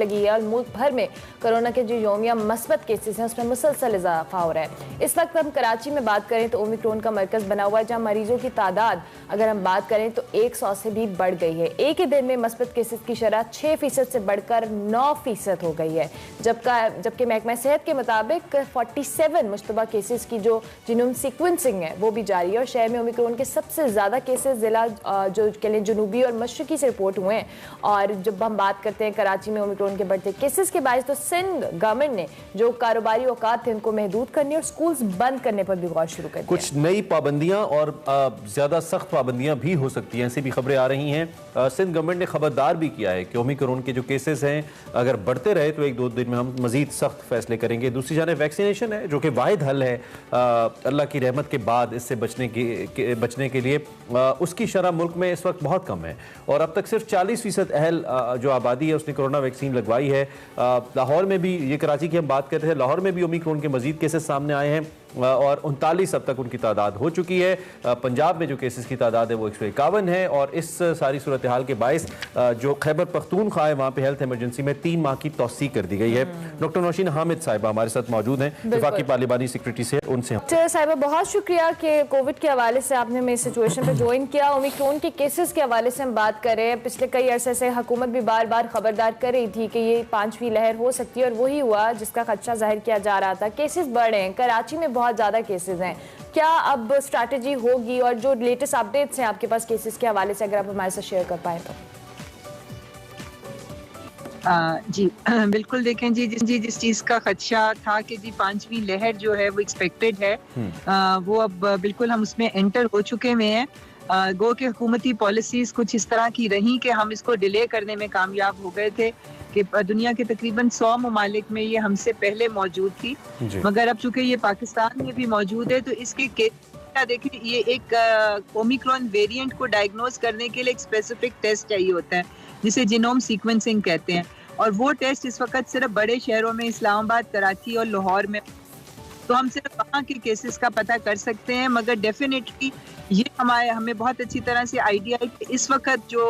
लगी है और मुल्क भर में कोरोना के जो यौमिया मस्बत केसेस हैं उसमें मुसलसल इजाफा हो रहा है। इस वक्त हम कराची में बात करें तो ओमिक्रॉन का मरकज बना हुआ है, जहां मरीजों की तादाद अगर हम बात करें तो 100 से भी बढ़ गई है। एक ही दिन में मस्बत केसेस की शरह 6% से बढ़कर 9% हो गई है, जबकि महकमा सेहत के मुताबिक 47 मुश्तबा केसेस की जो जीनोम सीक्वेंसिंग है वो भी जारी है और शहर में ओमिक्रॉन के सबसे ज़्यादा केसेस जिला जो कह लें जनूबी और मशरकी से रिपोर्ट हुए हैं। और जब हम बात करते हैं कराची में ओमिक्रॉन के बढ़ते केसेस के बायस तो सिंध गवर्नमेंट ने जो कारोबारी औकात थे उनको महदूद करने और स्कूल्स बंद करने पर भी गौर शुरू कर दिया। कुछ नई पाबंदियां और ज्यादा सख्त पाबंदियां भी हो सकती हैं, ऐसी भी खबरें आ रही हैं। सिंध गवर्नमेंट ने खबरदार भी किया है कि ओमिक्रॉन के जो केसेस हैं अगर बढ़ते रहे तो 1-2 दिन में हम मजीद सख्त फैसले करेंगे। दूसरी जाने वैक्सीनेशन है जो कि वाहिद हल है अल्लाह की रहमत के बाद इससे बचने के लिए। उसकी शरह मुल्क में इस वक्त बहुत कम है और अब तक सिर्फ 40% अहल जो आबादी है उसने कोरोना वैक्सीन लगवाई है। लाहौर में भी, ये कराची की हम बात करते हैं, लाहौर में भी ओमिक्रॉन के मजीद केसेस सामने आए हैं और 39 अब तक उनकी तादाद हो चुकी है। पंजाब में जो केसेस की तादाद है वो 151 है और इस सारी सूरत हाल के बायस जो खैबर पख्तूनख्वा है वहाँ पे हेल्थ इमरजेंसी में 3 माह की तौसी कर दी गई है। डॉक्टर नौशीन हामिद साहिबा हमारे साथ मौजूद हैं, वफाकी पार्लिमानी सेक्रेटरी से, उनसे साहिबा बहुत शुक्रिया कि कोविड के हवाले से आपने हमें इस सिचुएशन पर ज्वाइन किया। ओमिक्रॉन के केसेस के हवाले से हम बात कर रहे हैं। पिछले कई अरसे से हुकूमत भी बार बार खबरदार कर रही थी कि ये 5वीं लहर हो सकती है और वही हुआ जिसका खदशा जाहिर किया जा रहा था। केसेस बढ़ रहे हैं, कराची में बहुत ज़्यादा केसेस हैं, क्या अब स्ट्रैटेजी होगी और जो लेटेस्ट अपडेट्स हैं आपके पास केसेस के हवाले से अगर आप हमारे साथ शेयर कर पाए तो? जी बिल्कुल, देखें जी जिस चीज़ का खदशा था कि जी 5वीं लहर जो है वो एक्सपेक्टेड है, वो अब बिल्कुल हम उसमें एंटर हो चुके हुए हैं। गो के हुकूमती पॉलिसीज़ कुछ इस तरह की रही कि हम इसको डिले करने में कामयाब हो गए थे कि दुनिया के तकरीबन 100 ममालिक में ये हमसे पहले मौजूद थी, मगर अब चूंकि ये पाकिस्तान में भी मौजूद है तो इसके देखिए ये एक ओमिक्रॉन वेरिएंट को डायग्नोज करने के लिए एक स्पेसिफिक टेस्ट चाहिए होता है जिसे जीनोम सीक्वेंसिंग कहते हैं और वो टेस्ट इस वक्त सिर्फ बड़े शहरों में इस्लामाबाद, कराची और लाहौर में, तो हम सिर्फ वहाँ के केसेस का पता कर सकते हैं। मगर डेफिनेटली ये हमें बहुत अच्छी तरह से आइडिया है कि इस वक्त जो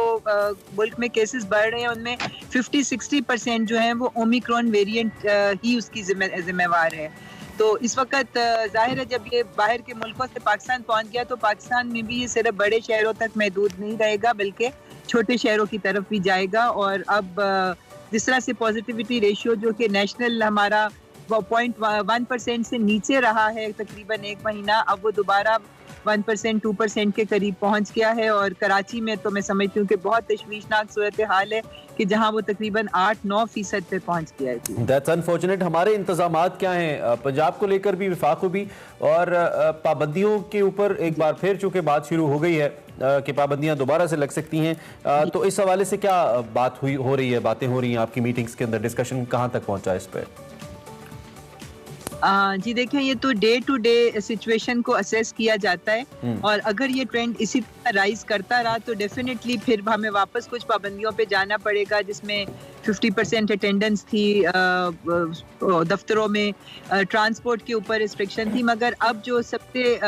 मुल्क में केसेस बढ़ रहे हैं उनमें 50-60% जो है वो ओमिक्रॉन वेरिएंट ही उसकी जिम्मेवार है। तो इस वक्त जाहिर है जब ये बाहर के मुल्कों से पाकिस्तान पहुंच गया तो पाकिस्तान में भी ये सिर्फ बड़े शहरों तक महदूद नहीं रहेगा बल्कि छोटे शहरों की तरफ भी जाएगा। और अब जिस तरह से पॉजिटिविटी रेशियो जो कि नेशनल हमारा 0.1% से नीचे रहा है तकरीबन 1 महीना, अब वो दोबारा 1% 2% के करीब पहुंच गया है। और कराची में तो मैं समझती हूँ कि बहुत तशवीशनाक सूरत हाल है कि जहां वो तकरीबन 8-9% पे पहुंच गया है। That's unfortunate. हमारे इंतजामात क्या हैं पंजाब को लेकर भी, वफाक को भी, और पाबंदियों के ऊपर एक बार फिर चूंकि बात शुरू हो गई है कि पाबंदियां दोबारा से लग सकती हैं, तो इस हवाले से क्या बात हो रही है, बातें हो रही हैं आपकी मीटिंग्स के अंदर, डिस्कशन कहाँ तक पहुंचा है इस पर? जी देखिए, ये तो डे टू डे सिचुएशन को असेस किया जाता है और अगर ये ट्रेंड इसी तरह राइज करता रहा तो डेफिनेटली फिर हमें वापस कुछ पाबंदियों पे जाना पड़ेगा, जिसमें 50% अटेंडेंस थी दफ्तरों में, ट्रांसपोर्ट के ऊपर रिस्ट्रिक्शन थी। मगर अब जो सबसे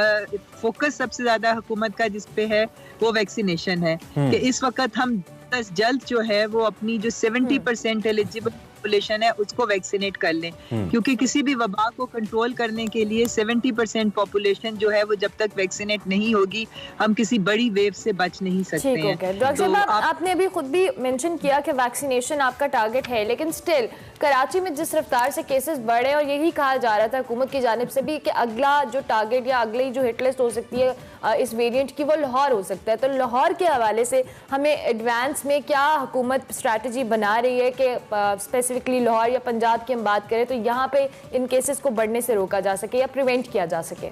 फोकस सबसे ज्यादा हुकूमत का जिस पे है वो वैक्सीनेशन है कि इस वक्त हम जल्द जो है वो अपनी जो 70% एलिजिबल पॉपुलेशन है उसको वैक्सीनेट कर लें, क्योंकि किसी भी वबा को कंट्रोल करने के लिए 70% पॉपुलेशन जो है वो जब तक वैक्सीनेट नहीं होगी हम किसी बड़ी वेव से बच नहीं सकते हैं। डॉक्टर साहब, आपने अभी खुद भी मेंशन किया कि वैक्सीनेशन आपका टारगेट है, लेकिन स्टिल कराची में जिस रफ्तार से केसेस बढ़े और यही कहा जा रहा था हुकूमत की जानिब से भी कि अगला जो टारगेट या अगली जो हिटलिस्ट हो सकती है इस वेरिएंट की वो लाहौर हो सकता है, तो लाहौर के हवाले से हमें एडवांस में क्या हुकूमत स्ट्रैटेजी बना रही है कि स्पेसिफिकली लाहौर या पंजाब की हम बात करें तो यहाँ पे इन केसेस को बढ़ने से रोका जा सके या प्रिवेंट किया जा सके?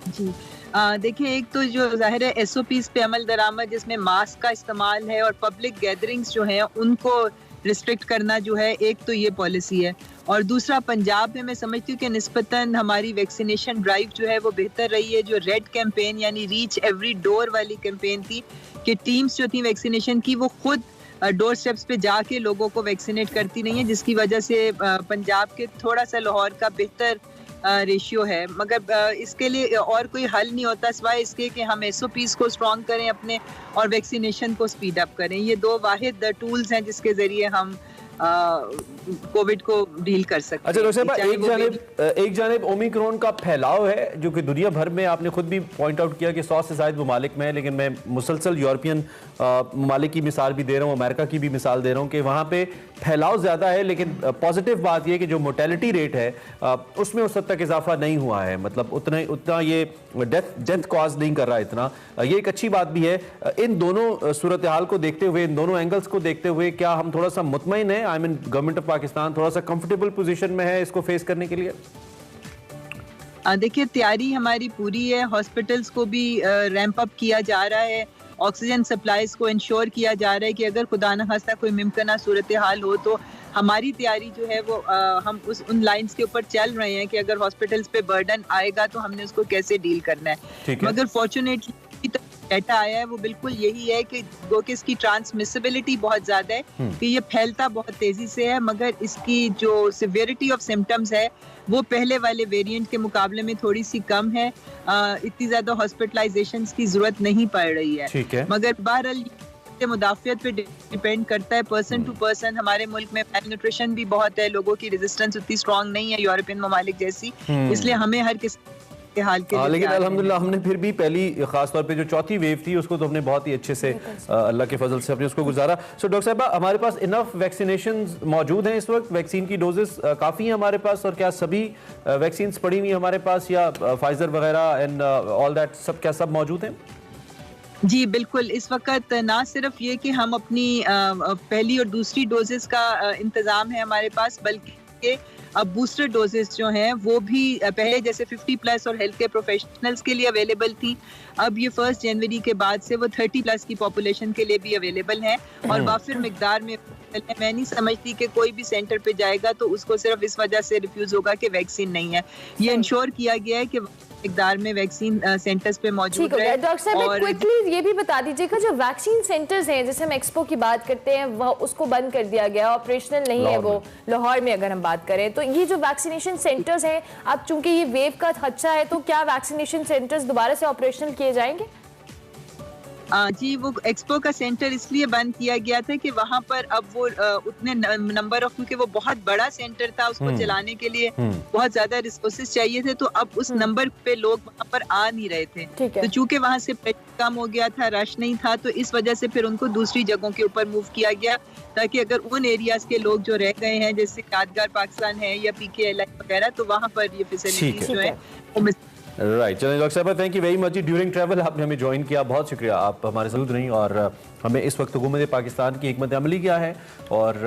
जी देखिए, एक तो जो जाहिर है SOPs पे अमल दरामद जिसमें मास्क का इस्तेमाल है और पब्लिक गैदरिंग्स जो हैं उनको रिस्ट्रिक्ट करना जो है, एक तो ये पॉलिसी है। और दूसरा पंजाब में मैं समझती हूँ कि निस्बतन हमारी वैक्सीनेशन ड्राइव जो है वो बेहतर रही है। जो रेड कैंपेन यानी रीच एवरी डोर वाली कैंपेन थी कि टीम्स जो थी वैक्सीनेशन की वो खुद डोर स्टेप्स पे जाके लोगों को वैक्सीनेट करती नहीं है, जिसकी वजह से पंजाब के थोड़ा सा लाहौर का बेहतर रेशियो है। मगर इसके लिए और कोई हल नहीं होता सिवाय इसके कि हम SOPs को स्ट्रॉन्ग करें अपने और वैक्सीनेशन को स्पीड अप करें। ये दो वाहिद टूल्स हैं जिसके ज़रिए हम कोविड को डील कर सकते अच्छा डॉक्टर हैं। साहब, एक जानिब ओमिक्रॉन का फैलाव है जो कि दुनिया भर में, आपने खुद भी पॉइंट आउट किया कि 100 से ज़ायद ममालिक में है, लेकिन मैं मुसलसल यूरोपियन ममालिक की मिसाल भी दे रहा हूँ, अमेरिका की भी मिसाल दे रहा हूँ कि वहाँ पे फैलाव ज़्यादा है, लेकिन पॉजिटिव बात यह कि जो मोर्टेलिटी रेट है उसमें उस हद तक इजाफा नहीं हुआ है, मतलब उतना ये डेथ कॉज नहीं कर रहा है इतना, ये एक अच्छी बात भी है। इन दोनों सूरत हाल को देखते हुए, इन दोनों एंगल्स को देखते हुए, क्या हम थोड़ा सा मुतमईन है, I mean government of Pakistan थोड़ा सा कंफर्टेबल पोजीशन में है इसको फेस करने के लिए? देखिए, तैयारी हमारी पूरी है, हॉस्पिटल्स को भी रैंप अप किया जा रहा है, ऑक्सीजन सप्लाईज को इंश्योर किया जा रहा है कि अगर खुदा न खास्ता कोई मुमकिन सूरत हाल हो तो हमारी तैयारी जो है वो हम उन लाइंस के ऊपर चल रहे हैं कि अगर हॉस्पिटल्स पे बर्डन आएगा तो हमने उसको कैसे डील करना है। मगर फॉर्चुनेटली डाटा आया है वो बिल्कुल यही है कि इसकी ट्रांसमिसिबिलिटी बहुत ज्यादा है, कि ये फैलता बहुत तेजी से है, मगर इसकी जो सिवियरिटी ऑफ सिम्टम्स है वो पहले वाले वेरिएंट के मुकाबले में थोड़ी सी कम है। इतनी ज्यादा हॉस्पिटलाइजेशन की जरूरत नहीं पड़ रही है, मगर बहरहाल मुदाफियत पे डिपेंड करता है पर्सन टू पर्सन। हमारे मुल्क में मैलन्यूट्रिशन भी बहुत है, लोगों की रेजिस्टेंस उतनी स्ट्रांग नहीं है यूरोपियन ममालिक जैसी, इसलिए हमें हर किसी के हाल के लिए, लेकिन अल्हम्दुलिल्लाह हमने फिर भी पहली खासतौर पे जो चौथी वेव थी उसको तो हमने बहुत ही अच्छे से अल्लाह के फजल से अपने उसको गुजारा। सो डॉक्टर साहब, हमारे पास इनफ वैक्सीनेशन मौजूद हैं इस वक्त, वैक्सीन की डोजेस काफ़ी हैं हमारे पास, और क्या सभी वैक्सीन पड़ी हुई हमारे पास, या फाइजर वगैरह एंड ऑल दैट सब, क्या सब मौजूद हैं? जी बिल्कुल, इस वक्त ना सिर्फ ये कि हम अपनी पहली और दूसरी डोजेस का इंतजाम है हमारे पास, बल्कि अब बूस्टर डोजेस जो हैं वो भी पहले जैसे 50 प्लस और हेल्थ केयर प्रोफेशनल्स के लिए अवेलेबल थी, अब ये 1 जनवरी के बाद से वो 30 प्लस की पॉपुलेशन के लिए भी अवेलेबल है और वाफिर मिकदार में। मैं नहीं समझती कि कोई भी सेंटर पे जाएगा तो उसको सिर्फ इस वजह से रिफ्यूज होगा कि वैक्सीन नहीं है। ये इंश्योर किया गया है कि मिकदार में वैक्सीन सेंटर्स पे मौजूद है। डॉक्टर साहब, क्विकली ये भी बता दीजिएगा, जो वैक्सीन सेंटर्स हैं, जैसे हम एक्सपो की बात करते हैं, वह उसको बंद कर दिया गया, ऑपरेशनल नहीं है वो, लाहौर में अगर हम बात करें तो ये जो वैक्सीनेशन सेंटर्स हैं, अब चूंकि ये वेव का खदशा है तो क्या वैक्सीनेशन सेंटर्स दोबारा से ऑपरेशनल किए जाएंगे? जी, वो एक्सपो का सेंटर इसलिए बंद किया गया था कि वहाँ पर अब वो उतने नंबर ऑफ, क्योंकि वो बहुत बड़ा सेंटर था, उसको चलाने के लिए बहुत ज्यादा रिसोर्सेज चाहिए थे, तो अब उस नंबर पे लोग वहाँ पर आ नहीं रहे थे। तो चूंकि वहाँ से कम हो गया था, रश नहीं था, तो इस वजह से फिर उनको दूसरी जगहों के ऊपर मूव किया गया, ताकि अगर उन एरियाज के लोग जो रह गए हैं जैसे यादगार पाकिस्तान है या PKLI वगैरह, तो वहाँ पर ये फैसिलिटीज जो है वो राइट। चलिए डॉक्टर साहब, thank you very much. During travel आपने हमें ज्वाइन किया, बहुत शुक्रिया, आप हमारे साथ रही और हमें इस वक्त हुकूमत पाकिस्तान की हिकमत अमली क्या है और